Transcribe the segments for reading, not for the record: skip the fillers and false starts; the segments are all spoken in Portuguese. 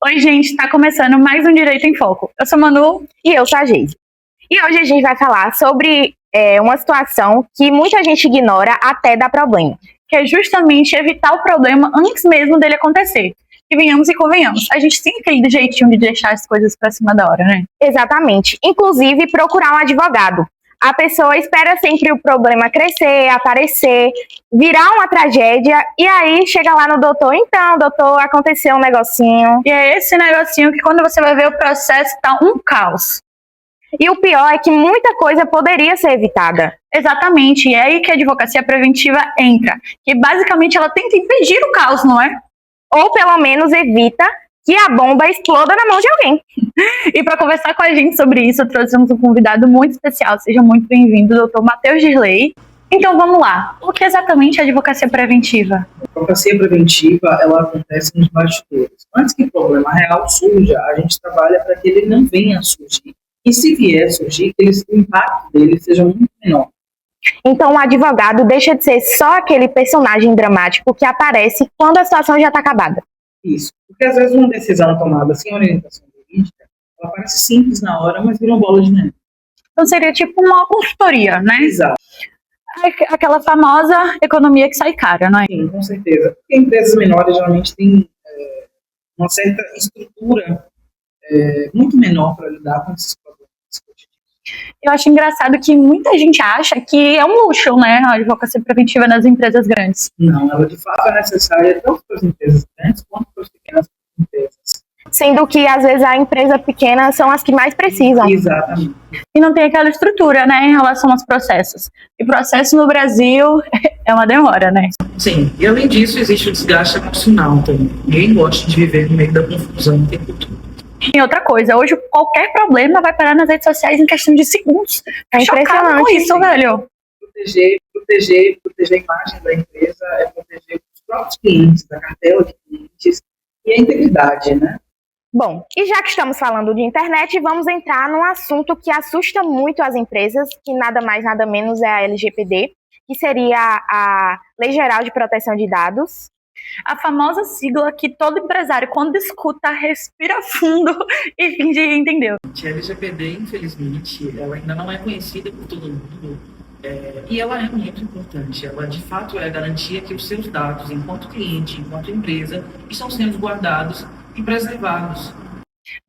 Oi, gente, tá começando mais um Direito em Foco. Eu sou a Manu. E eu sou a Geise. E hoje a gente vai falar sobre uma situação que muita gente ignora até dar problema. Que é justamente evitar o problema antes mesmo dele acontecer. E venhamos e convenhamos, a gente tem aquele jeitinho de deixar as coisas pra cima da hora, né? Exatamente. Inclusive, procurar um advogado. A pessoa espera sempre o problema crescer, aparecer, virar uma tragédia, e aí chega lá no doutor, então, doutor, aconteceu um negocinho. E é esse negocinho que quando você vai ver o processo tá um caos. E o pior é que muita coisa poderia ser evitada. Exatamente, e é aí que a advocacia preventiva entra. Que basicamente ela tenta impedir o caos, não é? Ou pelo menos evita que a bomba exploda na mão de alguém. E para conversar com a gente sobre isso, trouxemos um convidado muito especial. Seja muito bem-vindo, doutor Matheus Girley. Então vamos lá, o que exatamente é a advocacia preventiva? A advocacia preventiva, ela acontece nos bastidores. Antes que o problema real surja, a gente trabalha para que ele não venha a surgir. E se vier a surgir, que o impacto dele seja muito menor. Então o advogado deixa de ser só aquele personagem dramático que aparece quando a situação já está acabada. Isso, porque às vezes uma decisão tomada sem orientação jurídica, ela parece simples na hora, mas vira uma bola de neve. Então seria tipo uma consultoria, né? Exato. Aquela famosa economia que sai cara, não é? Sim, com certeza. Porque empresas menores geralmente têm uma certa estrutura muito menor para lidar com esses problemas. Eu acho engraçado que muita gente acha que é um luxo, né, a advocacia preventiva nas empresas grandes. Não, ela de fato é necessária tanto para as empresas grandes quanto para as pequenas empresas. Sendo que, às vezes, a empresa pequena são as que mais precisam. Exatamente. E não tem aquela estrutura, né, em relação aos processos. E processo no Brasil é uma demora, né? Sim, e além disso, existe o desgaste emocional também. Ninguém gosta de viver no meio da confusão o tempo todo. E outra coisa, hoje qualquer problema vai parar nas redes sociais em questão de segundos. É impressionante com isso, velho. Proteger a imagem da empresa é proteger os próprios clientes, da cartela de clientes e a integridade, né? Bom, e já que estamos falando de internet, vamos entrar num assunto que assusta muito as empresas, que nada mais, nada menos é a LGPD, que seria a Lei Geral de Proteção de Dados. A famosa sigla que todo empresário, quando escuta, respira fundo e finge entender. A LGPD, infelizmente, ela ainda não é conhecida por todo mundo e ela é muito importante. Ela, de fato, é a garantia que os seus dados, enquanto cliente, enquanto empresa, estão sendo guardados e preservados.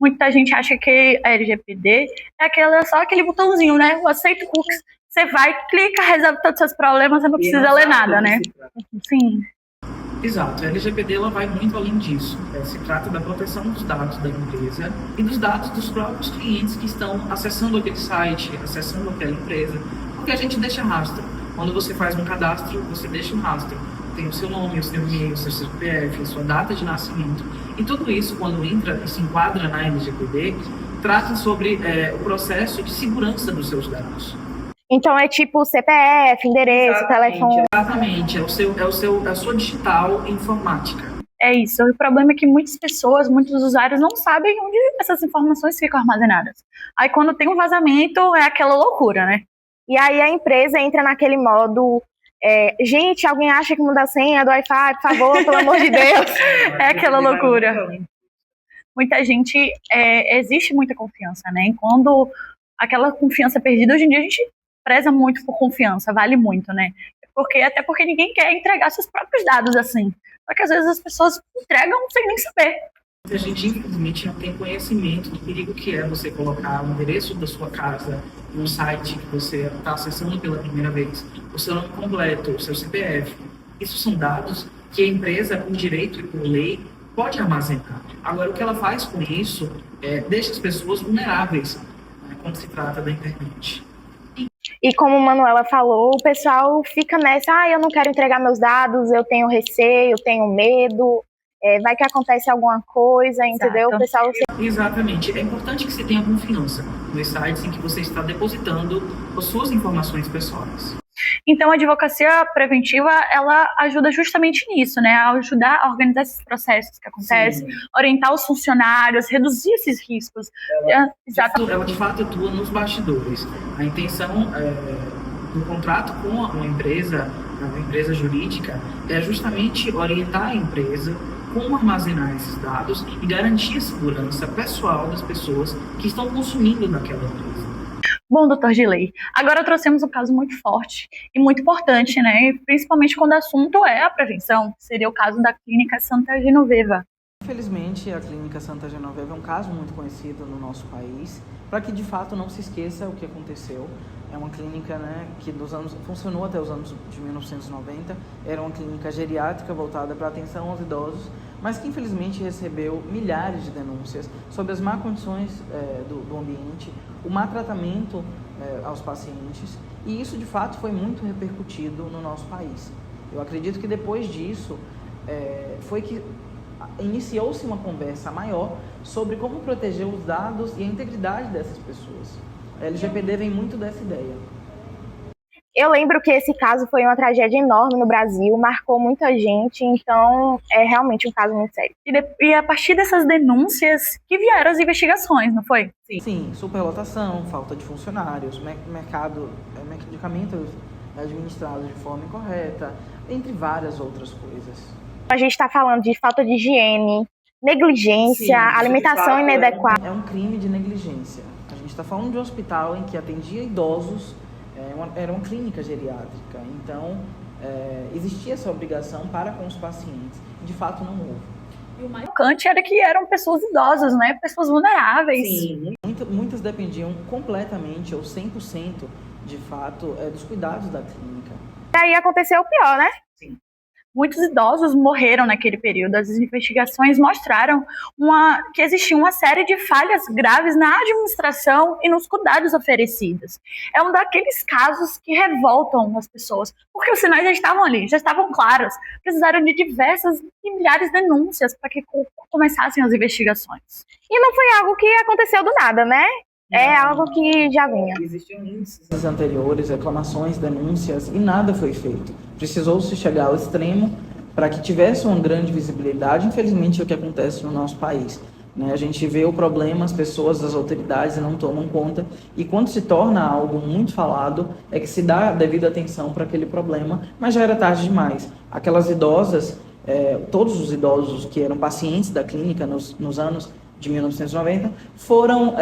Muita gente acha que a LGPD é só aquele botãozinho, né? O aceito cookies. Você vai, clica, resolve todos os seus problemas, você não precisa ler nada, né? Sim. Exato, a LGPD ela vai muito além disso. Se trata da proteção dos dados da empresa e dos dados dos próprios clientes que estão acessando aquele site, acessando aquela empresa, porque a gente deixa rastro. Quando você faz um cadastro, você deixa um rastro. Tem o seu nome, o seu e-mail, o seu CPF, a sua data de nascimento. E tudo isso, quando entra e se enquadra na LGPD, trata sobre o processo de segurança dos seus dados. Então é tipo CPF, endereço, telefone. Exatamente, é a sua digital informática. É isso, o problema é que muitas pessoas, muitos usuários não sabem onde essas informações ficam armazenadas. Aí quando tem um vazamento, é aquela loucura, né? E aí a empresa entra naquele modo, gente, alguém acha que muda a senha do Wi-Fi, por favor, pelo amor de Deus. É aquela loucura. Muita gente, existe muita confiança, né? E quando aquela confiança é perdida, hoje em dia a gente preza muito por confiança, vale muito, né? Até porque ninguém quer entregar seus próprios dados assim. Só que às vezes as pessoas entregam sem nem saber. A gente, infelizmente, não tem conhecimento do perigo que é você colocar o endereço da sua casa num site que você está acessando pela primeira vez, o seu nome completo, o seu CPF. Isso são dados que a empresa, por direito e por lei, pode armazenar. Agora, o que ela faz com isso deixa as pessoas vulneráveis, né, quando se trata da internet. E como a Manuela falou, o pessoal fica nessa, eu não quero entregar meus dados, eu tenho receio, eu tenho medo, vai que acontece alguma coisa, entendeu? O pessoal... Exatamente. É importante que você tenha confiança nos sites em que você está depositando as suas informações pessoais. Então, a advocacia preventiva, ela ajuda justamente nisso, né? A ajudar a organizar esses processos que acontecem, orientar os funcionários, reduzir esses riscos. Ela de fato atua nos bastidores. A intenção do contrato com uma empresa jurídica é justamente orientar a empresa como armazenar esses dados e garantir a segurança pessoal das pessoas que estão consumindo naquela empresa. Bom, doutor Gilei, agora trouxemos um caso muito forte e muito importante, né? Principalmente quando o assunto é a prevenção, seria o caso da Clínica Santa Genoveva. Infelizmente, a Clínica Santa Genoveva é um caso muito conhecido no nosso país, para que de fato não se esqueça o que aconteceu. É uma clínica, né, que funcionou até os anos de 1990, era uma clínica geriátrica voltada para a atenção aos idosos, mas que infelizmente recebeu milhares de denúncias sobre as má condições do ambiente, o má tratamento aos pacientes, e isso de fato foi muito repercutido no nosso país. Eu acredito que depois disso foi que iniciou-se uma conversa maior sobre como proteger os dados e a integridade dessas pessoas. A LGPD vem muito dessa ideia. Eu lembro que esse caso foi uma tragédia enorme no Brasil, marcou muita gente, então é realmente um caso muito sério. E a partir dessas denúncias que vieram as investigações, não foi? Sim, superlotação, falta de funcionários, medicamentos administrados de forma incorreta, entre várias outras coisas. A gente está falando de falta de higiene, negligência, Sim, alimentação inadequada. É um crime de negligência. A gente está falando de um hospital em que atendia idosos, era uma clínica geriátrica, então existia essa obrigação para com os pacientes. De fato, não houve. E o mais chocante era que eram pessoas idosas, né? Pessoas vulneráveis. Sim. Muitas dependiam completamente, ou 100%, de fato, dos cuidados da clínica. E aí aconteceu o pior, né? Muitos idosos morreram naquele período. As investigações mostraram que existia uma série de falhas graves na administração e nos cuidados oferecidos. É um daqueles casos que revoltam as pessoas, porque os sinais já estavam ali, já estavam claros. Precisaram de diversas e milhares de denúncias para que começassem as investigações. E não foi algo que aconteceu do nada, né? É algo que já vinha. Existiam índices Anteriores, reclamações, denúncias, e nada foi feito. Precisou-se chegar ao extremo para que tivesse uma grande visibilidade. Infelizmente, é o que acontece no nosso país. A gente vê o problema, as pessoas, as autoridades não tomam conta, e quando se torna algo muito falado, é que se dá a devida atenção para aquele problema, mas já era tarde demais. Aquelas idosas, todos os idosos que eram pacientes da clínica nos anos de 1990, foram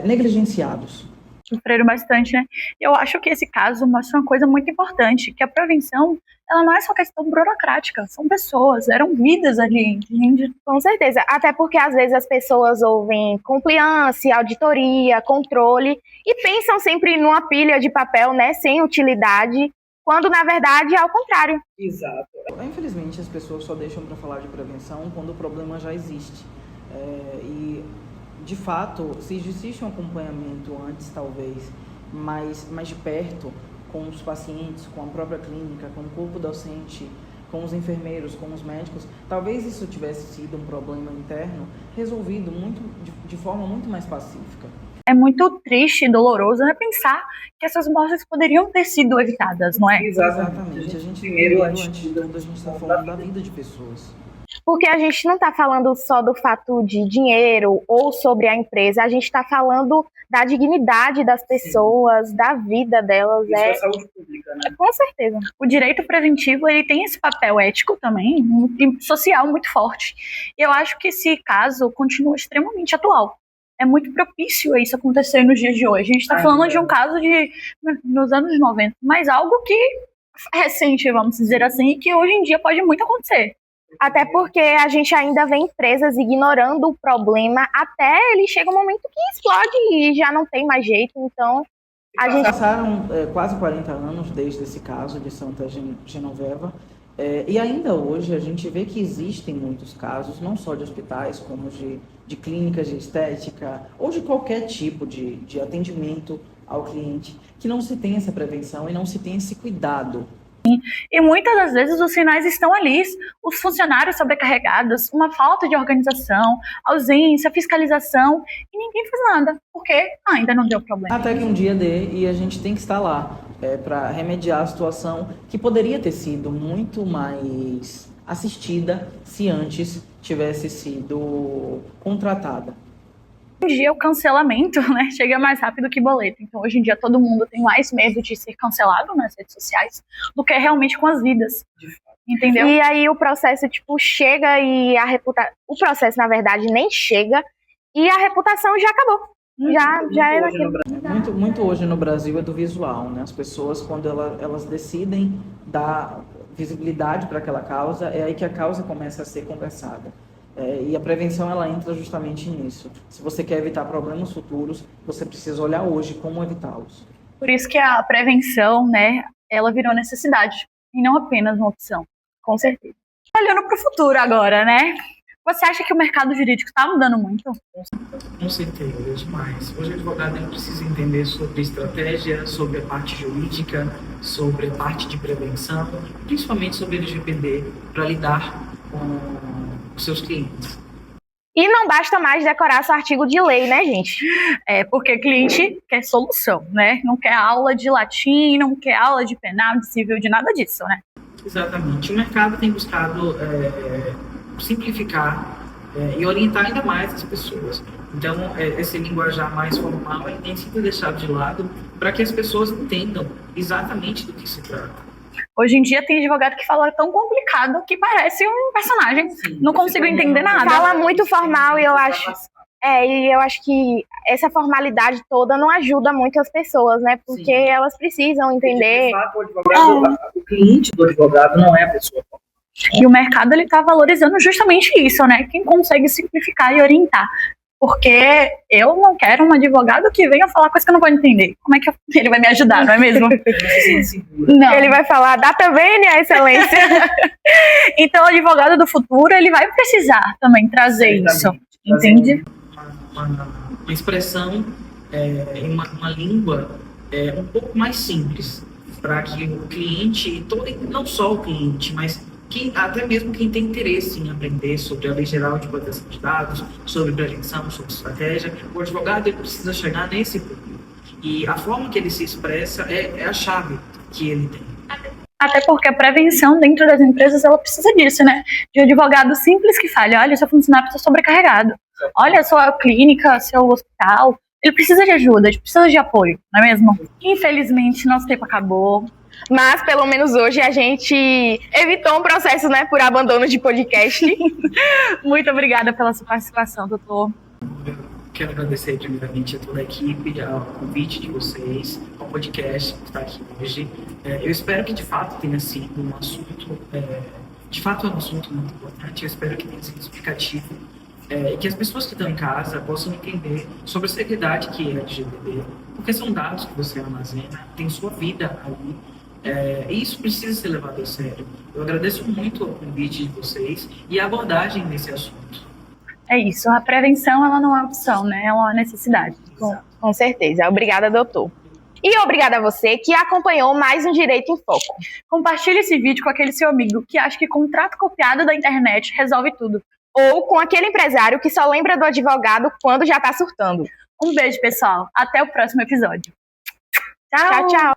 negligenciados. Sofreram bastante, né? Eu acho que esse caso mostra uma coisa muito importante, que a prevenção, ela não é só questão burocrática, são pessoas, eram vidas ali, entende? Com certeza, até porque às vezes as pessoas ouvem compliance, auditoria, controle, e pensam sempre numa pilha de papel, né, sem utilidade, quando na verdade é ao contrário. Exato. Infelizmente, as pessoas só deixam para falar de prevenção quando o problema já existe. E, de fato, se existe um acompanhamento antes, talvez, mais de perto, com os pacientes, com a própria clínica, com o corpo docente, com os enfermeiros, com os médicos, talvez isso tivesse sido um problema interno resolvido de forma muito mais pacífica. É muito triste e doloroso, né, pensar que essas mortes poderiam ter sido evitadas, não é? Exatamente. A gente primeiro, antes de tudo, a gente está falando da vida de pessoas. Porque a gente não está falando só do fato de dinheiro ou sobre a empresa, a gente está falando da dignidade das pessoas, da vida delas. Isso é saúde pública, né? Com certeza. O direito preventivo, ele tem esse papel ético também, e social muito forte. E eu acho que esse caso continua extremamente atual. É muito propício a isso acontecer nos dias de hoje. A gente está falando de um caso nos anos 90, mas algo que é recente, vamos dizer assim, e que hoje em dia pode muito acontecer. Até porque a gente ainda vê empresas ignorando o problema até ele chega um momento que explode e já não tem mais jeito. Então, a gente... Passaram quase 40 anos desde esse caso de Santa Genoveva, e ainda hoje a gente vê que existem muitos casos, não só de hospitais, como de clínicas de estética ou de qualquer tipo de atendimento ao cliente, que não se tem essa prevenção e não se tem esse cuidado. E muitas das vezes os sinais estão ali, os funcionários sobrecarregados, uma falta de organização, ausência, fiscalização, e ninguém faz nada, porque ainda não deu problema. Até que um dia dê e a gente tem que estar lá para remediar a situação que poderia ter sido muito mais assistida se antes tivesse sido contratada. Hoje em dia o cancelamento, né, chega mais rápido que boleto. Então hoje em dia todo mundo tem mais medo de ser cancelado nas redes sociais do que realmente com as vidas. Entendeu? E aí o processo, tipo, chega e o processo, na verdade, nem chega e a reputação já acabou. Já é daquilo. Muito hoje no Brasil é do visual, né? As pessoas, quando elas decidem dar visibilidade para aquela causa, é aí que a causa começa a ser conversada. E a prevenção, ela entra justamente nisso. Se você quer evitar problemas futuros, você precisa olhar hoje como evitá-los. Por isso que a prevenção, né, ela virou necessidade e não apenas uma opção. Com certeza. Olhando para o futuro agora, né? Você acha que o mercado jurídico está mudando muito? Com certeza, demais. Hoje o advogado ele precisa entender sobre estratégia, sobre a parte jurídica, sobre a parte de prevenção, principalmente sobre LGPD, para lidar com os seus clientes. E não basta mais decorar seu artigo de lei, né, gente? Porque cliente quer solução, né? Não quer aula de latim, não quer aula de penal, de civil, de nada disso, né? Exatamente. O mercado tem buscado simplificar e orientar ainda mais as pessoas. Então, esse linguajar mais formal ele tem sido deixado de lado para que as pessoas entendam exatamente do que se trata. Hoje em dia tem advogado que fala tão complicado que parece um personagem. Sim, não consigo entender nada. Fala muito formal e eu acho que essa formalidade toda não ajuda muito as pessoas, né? Porque Sim. elas precisam entender. De fato, o cliente do advogado não é a pessoa. E o mercado ele está valorizando justamente isso, né? Quem consegue simplificar e orientar. Porque eu não quero um advogado que venha falar coisa que eu não vou entender. Como é que ele vai me ajudar, não é mesmo? Não. Ele vai falar, data vênia, excelência. Então, o advogado do futuro, ele vai precisar também trazer isso. Entende? Uma expressão em uma língua um pouco mais simples, para que o cliente, não só o cliente, mas até mesmo quem tem interesse em aprender sobre a Lei Geral de Proteção de Dados, sobre prevenção, sobre estratégia, o advogado ele precisa chegar nesse público. E a forma que ele se expressa é a chave que ele tem. Até porque a prevenção dentro das empresas, ela precisa disso, né? De um advogado simples que fale, olha, seu funcionário está sobrecarregado. Olha, sua clínica, seu hospital, ele precisa de ajuda, ele precisa de apoio, não é mesmo? Infelizmente, nosso tempo acabou. Mas, pelo menos hoje, a gente evitou um processo, né, por abandono de podcast. Muito obrigada pela sua participação, doutor. Quero agradecer primeiramente a toda a equipe, ao convite de vocês, ao podcast que está aqui hoje. Eu espero que de fato tenha sido um assunto, de fato é um assunto muito importante, eu espero que tenha sido explicativo e que as pessoas que estão em casa possam entender sobre a seriedade que é a LGPD, porque são dados que você armazena, tem sua vida ali, e isso precisa ser levado a sério. Eu agradeço muito o convite de vocês e a abordagem nesse assunto. É isso, a prevenção ela não é opção, né? Ela é uma necessidade. Com certeza. Obrigada, doutor. E obrigada a você que acompanhou mais um Direito em Foco. Compartilhe esse vídeo com aquele seu amigo que acha que contrato copiado da internet resolve tudo. Ou com aquele empresário que só lembra do advogado quando já tá surtando. Um beijo, pessoal. Até o próximo episódio. Tchau, tchau.